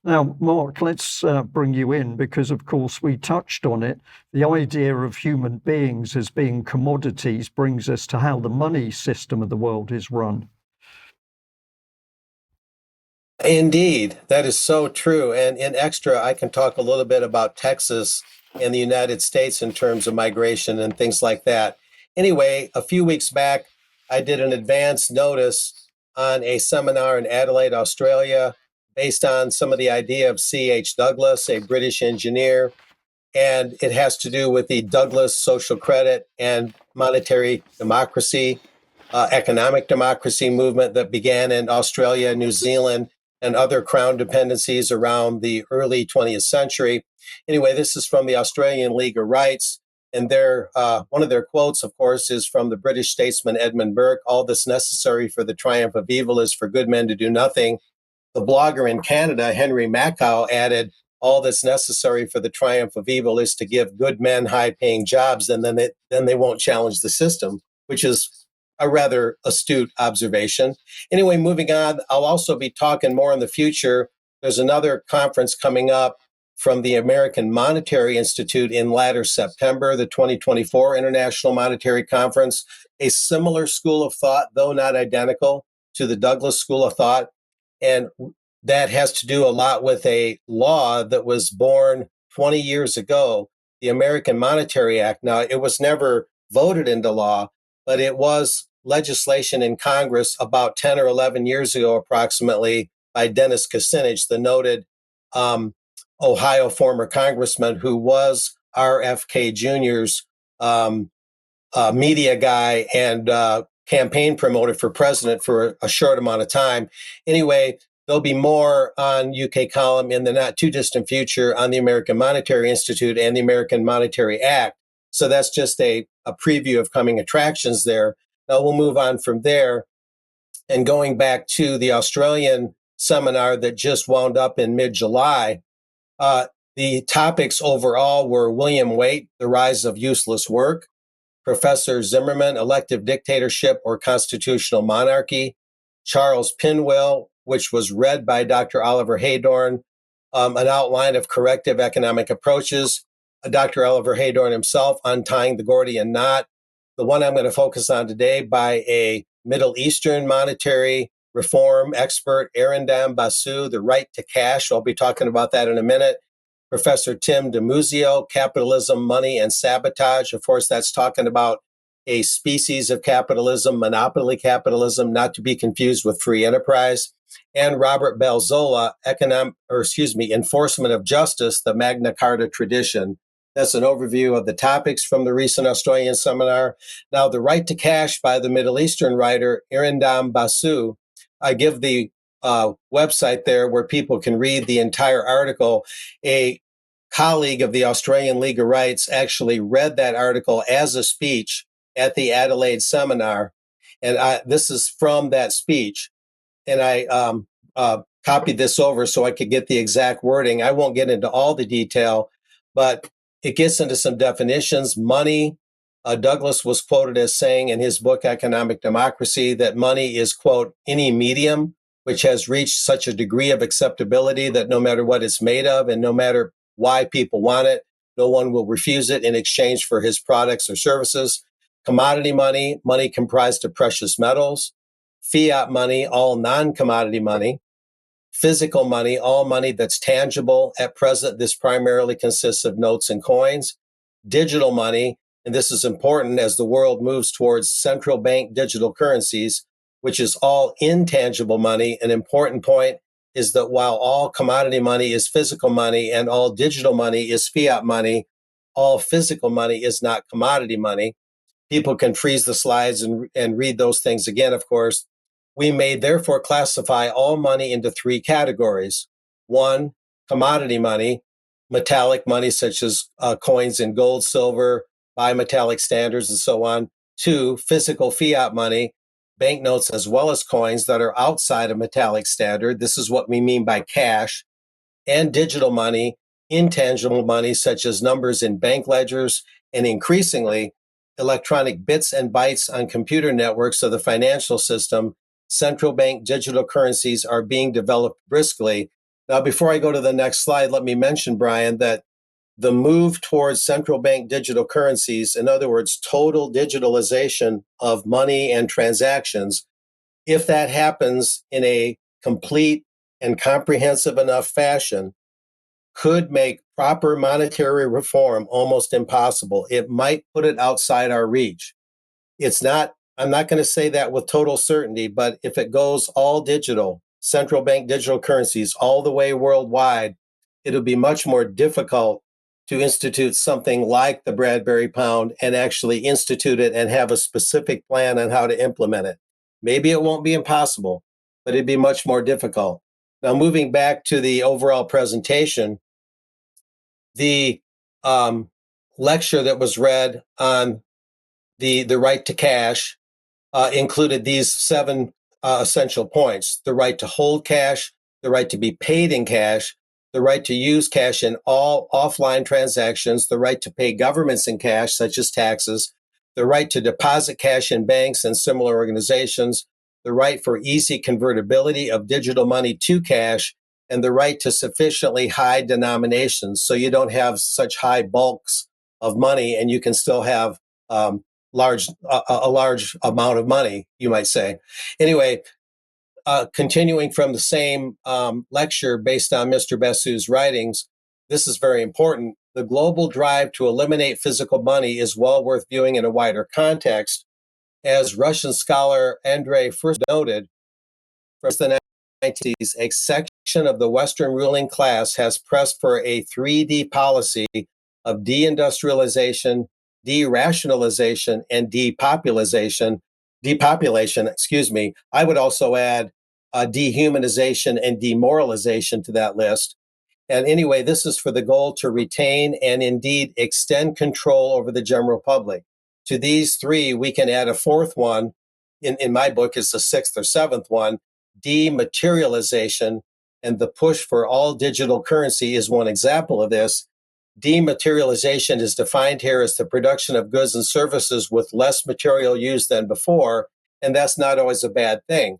Now, Mark, let's bring you in because, of course, we touched on it. The idea of human beings as being commodities brings us to how the money system of the world is run. Indeed, that is so true. And in extra, I can talk a little bit about Texas and the United States in terms of migration and things like that. Anyway, a few weeks back, I did an advance notice on a seminar in Adelaide, Australia, based on some of the idea of C.H. Douglas, a British engineer. And it has to do with the Douglas social credit and monetary democracy, economic democracy movement that began in Australia, New Zealand, and other crown dependencies around the early 20th century. Anyway, this is from the Australian League of Rights. And their one of their quotes, of course, is from the British statesman Edmund Burke: "All that's necessary for the triumph of evil is for good men to do nothing." The blogger in Canada, Henry Makow, added, "All that's necessary for the triumph of evil is to give good men high-paying jobs, and then they won't challenge the system," which is a rather astute observation. Anyway, moving on, I'll also be talking more in the future. There's another conference coming up from the American Monetary Institute in latter September, the 2024 International Monetary Conference, a similar school of thought, though not identical, to the Douglas School of Thought. And that has to do a lot with a law that was born 20 years ago, the American Monetary Act. Now, it was never voted into law, but it was legislation in Congress about 10 or 11 years ago, approximately, by Dennis Kucinich, the noted Ohio former congressman who was RFK Jr.'s media guy and campaign promoter for president for a short amount of time. Anyway, there'll be more on UK Column in the not too distant future on the American Monetary Institute and the American Monetary Act. So that's just a preview of coming attractions there. Now we'll move on from there. And going back to the Australian seminar that just wound up in mid-July, the topics overall were William Waite, The Rise of Useless Work; Professor Zimmerman, Elective Dictatorship or Constitutional Monarchy; Charles Pinwell, which was read by Dr. Oliver Haydorn, an outline of corrective economic approaches; Dr. Oliver Haydorn himself, Untying the Gordian Knot; the one I'm going to focus on today by a Middle Eastern monetary reform expert, Arindam Basu, The Right to Cash. I'll be talking about that in a minute. Professor Tim DiMuzio, Capitalism, Money, and Sabotage. Of course, that's talking about a species of capitalism, monopoly capitalism, not to be confused with free enterprise. And Robert Balzola, Enforcement of Justice, the Magna Carta Tradition. That's an overview of the topics from the recent Australian seminar. Now, The Right to Cash by the Middle Eastern writer Arindam Basu. I give the website there where people can read the entire article. A colleague of the Australian League of Rights actually read that article as a speech at the Adelaide seminar. And this is from that speech. And I copied this over so I could get the exact wording. I won't get into all the detail, but it gets into some definitions. Money, Douglas was quoted as saying in his book, Economic Democracy, that money is, quote, any medium which has reached such a degree of acceptability that no matter what it's made of and no matter why people want it, no one will refuse it in exchange for his products or services. Commodity money, money comprised of precious metals. Fiat money, all non-commodity money. Physical money, all money that's tangible. At present, this primarily consists of notes and coins. Digital money, and this is important as the world moves towards central bank digital currencies, which is all intangible money. An important point is that while all commodity money is physical money and all digital money is fiat money, all physical money is not commodity money. People can freeze the slides and read those things again, of course. We may therefore classify all money into three categories. One, commodity money, metallic money such as coins in gold, silver, bimetallic standards, and so on. Two, physical fiat money, banknotes as well as coins that are outside of metallic standard. This is what we mean by cash. And digital money, intangible money such as numbers in bank ledgers, and increasingly electronic bits and bytes on computer networks of the financial system. Central bank digital currencies are being developed briskly. Now, before I go to the next slide, let me mention, Brian, that the move towards central bank digital currencies, in other words, total digitalization of money and transactions, if that happens in a complete and comprehensive enough fashion, could make proper monetary reform almost impossible. It might put it outside our reach. It's not, I'm not going to say that with total certainty, but if it goes all digital, central bank digital currencies all the way worldwide, it'll be much more difficult to institute something like the Bradbury Pound and actually institute it and have a specific plan on how to implement it. Maybe it won't be impossible, but it'd be much more difficult. Now, moving back to the overall presentation, the lecture that was read on the right to cash included these seven essential points: the right to hold cash, the right to be paid in cash, the right to use cash in all offline transactions, the right to pay governments in cash, such as taxes, the right to deposit cash in banks and similar organizations, the right for easy convertibility of digital money to cash, and the right to sufficiently high denominations so you don't have such high bulks of money and you can still have a large amount of money, you might say. Anyway, continuing from the same lecture based on Mr. Bessu's writings, this is very important. The global drive to eliminate physical money is well worth viewing in a wider context. As Russian scholar Andrei first noted, from the 1990s, a section of the Western ruling class has pressed for a 3D policy of deindustrialization, derationalization, and depopulation, I would also add dehumanization and demoralization to that list. And anyway, this is for the goal to retain and indeed extend control over the general public. To these three, we can add a fourth one. In my book, is the sixth or seventh one. Dematerialization and the push for all digital currency is one example of this. Dematerialization is defined here as the production of goods and services with less material used than before, and that's not always a bad thing,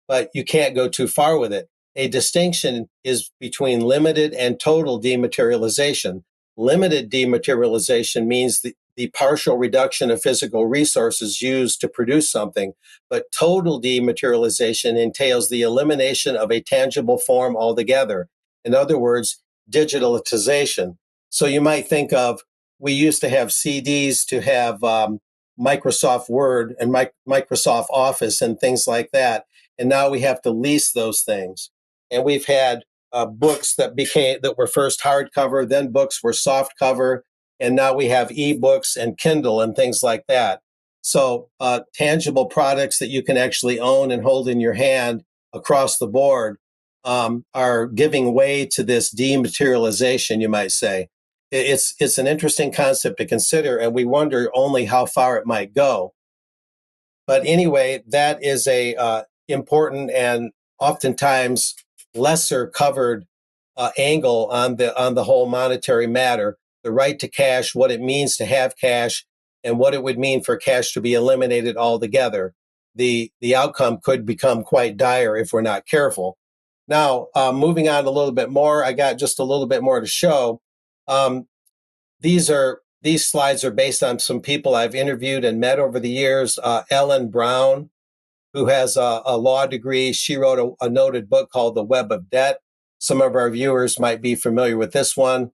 but you can't go too far with it. A distinction is between limited and total dematerialization. Limited dematerialization means the partial reduction of physical resources used to produce something, but total dematerialization entails the elimination of a tangible form altogether. In other words, digitalization. So you might think of, we used to have CDs to have Microsoft Word and Microsoft Office and things like that. And now we have to lease those things. And we've had books that were first hardcover, then books were soft cover, and now we have ebooks and Kindle and things like that. So tangible products that you can actually own and hold in your hand across the board are giving way to this dematerialization, you might say. It's an interesting concept to consider, and we wonder only how far it might go. But anyway, that is a important and oftentimes lesser covered angle on the whole monetary matter. The right to cash, what it means to have cash, and what it would mean for cash to be eliminated altogether. The outcome could become quite dire if we're not careful. Now, moving on a little bit more, I got just a little bit more to show. These slides are based on some people I've interviewed and met over the years. Ellen Brown, who has a law degree, she wrote a noted book called The Web of Debt. Some of our viewers might be familiar with this one.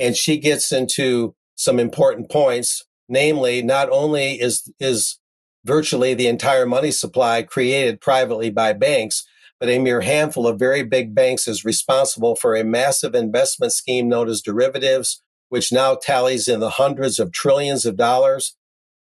And she gets into some important points, namely, not only is virtually the entire money supply created privately by banks, but a mere handful of very big banks is responsible for a massive investment scheme known as derivatives, which now tallies in the hundreds of trillions of dollars.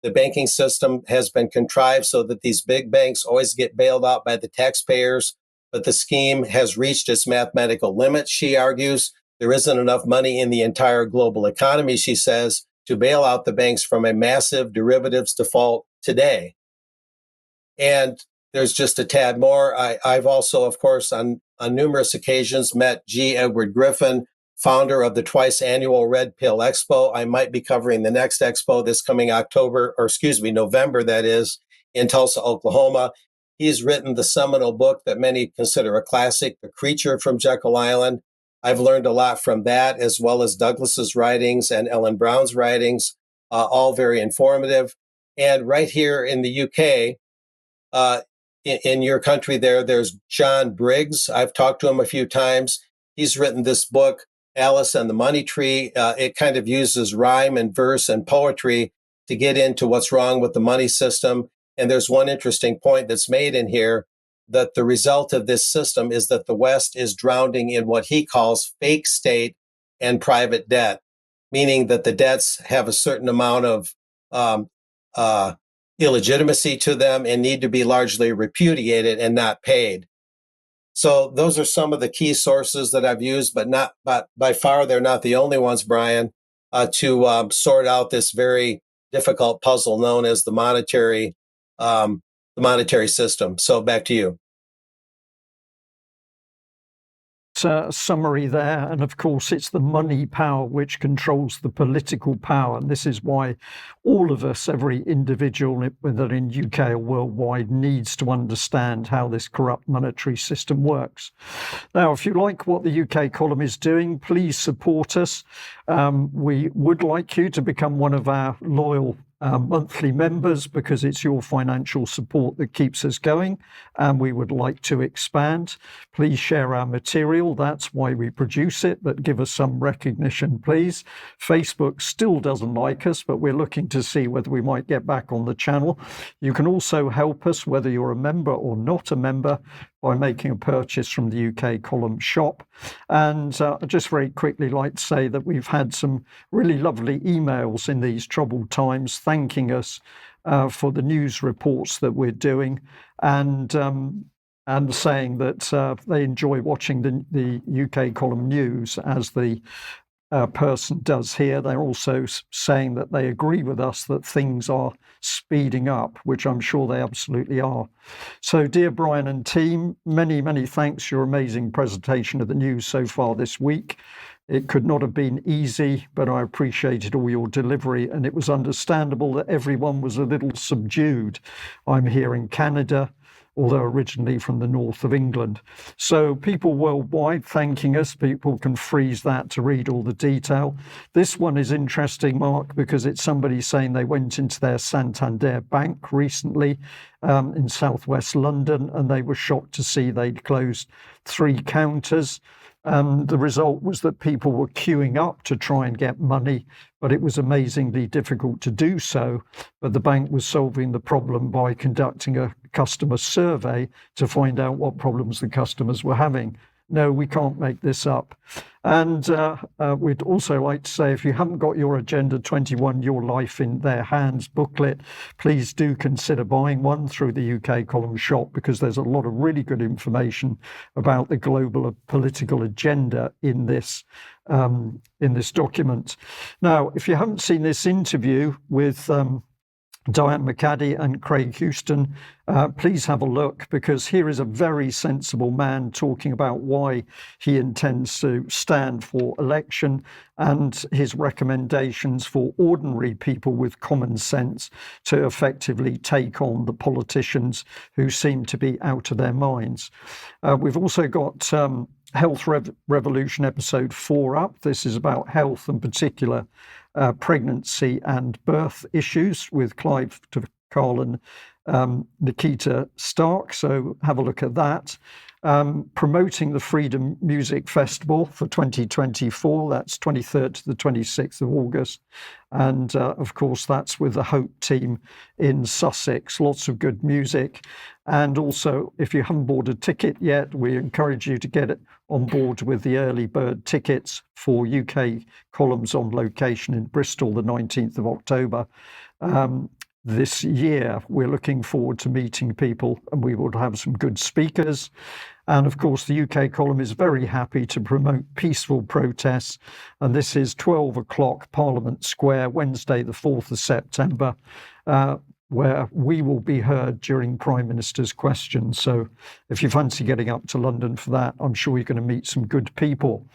The banking system has been contrived so that these big banks always get bailed out by the taxpayers, but the scheme has reached its mathematical limits, she argues. There isn't enough money in the entire global economy, she says, to bail out the banks from a massive derivatives default today. And there's just a tad more. I've also, of course, on numerous occasions met G. Edward Griffin, founder of the twice annual Red Pill Expo. I might be covering the next expo this coming November, that is, in Tulsa, Oklahoma. He's written the seminal book that many consider a classic, The Creature from Jekyll Island. I've learned a lot from that, as well as Douglas's writings and Ellen Brown's writings, all very informative. And right here in the UK, in your country there's John Briggs. I've talked to him a few times. He's written this book, Alice and the Money Tree. It kind of uses rhyme and verse and poetry to get into what's wrong with the money system. And there's one interesting point that's made in here, that the result of this system is that the West is drowning in what he calls fake state and private debt, meaning that the debts have a certain amount of illegitimacy to them and need to be largely repudiated and not paid. So those are some of the key sources that I've used, but by far they're not the only ones, Brian, to sort out this very difficult puzzle known as the monetary system. So back to you. Summary there, and of course it's the money power which controls the political power, and this is why all of us, every individual, whether in UK or worldwide, needs to understand how this corrupt monetary system works. Now, if you like what the UK column is doing, please support us. We would like you to become one of our loyal monthly members, because it's your financial support that keeps us going, and we would like to expand. Please share our material. That's why we produce it, but give us some recognition, please. Facebook still doesn't like us, but we're looking to see whether we might get back on the channel. You can also help us, whether you're a member or not a member, by making a purchase from the UK column shop. And I'd just very quickly like to say that we've had some really lovely emails in these troubled times thanking us for the news reports that we're doing, and saying that they enjoy watching the UK column news as the person does here. They're also saying that they agree with us that things are speeding up, which I'm sure they absolutely are. So, dear Brian and team, many, many thanks for your amazing presentation of the news so far this week. It could not have been easy, but I appreciated all your delivery, and it was understandable that everyone was a little subdued. I'm here in Canada, although originally from the north of England. So people worldwide thanking us. People can freeze that to read all the detail. This one is interesting, Mark, because it's somebody saying they went into their Santander bank recently in southwest London, and they were shocked to see they'd closed 3 counters. The result was that people were queuing up to try and get money, but it was amazingly difficult to do so. But the bank was solving the problem by conducting a customer survey to find out what problems the customers were having. No, we can't make this up. And we'd also like to say, if you haven't got your Agenda 21, Your Life in Their Hands booklet, please do consider buying one through the UK column shop, because there's a lot of really good information about the global political agenda in this document. Now, if you haven't seen this interview with Diane McCaddy and Craig Houston, please have a look, because here is a very sensible man talking about why he intends to stand for election and his recommendations for ordinary people with common sense to effectively take on the politicians who seem to be out of their minds. We've also got Health Revolution episode 4 up. This is about health, in particular pregnancy and birth issues, with Clive Carlin, Nikita Stark. So have a look at that. Promoting the Freedom Music Festival for 2024. That's 23rd to the 26th of August. And of course, that's with the Hope team in Sussex. Lots of good music. And also, if you haven't bought a ticket yet, we encourage you to get it on board with the early bird tickets for UK columns on location in Bristol, the 19th of October. This year, we're looking forward to meeting people, and we will have some good speakers. And of course, the UK column is very happy to promote peaceful protests. And this is 12 o'clock Parliament Square, Wednesday, the 4th of September, where we will be heard during Prime Minister's questions. So if you fancy getting up to London for that, I'm sure you're going to meet some good people.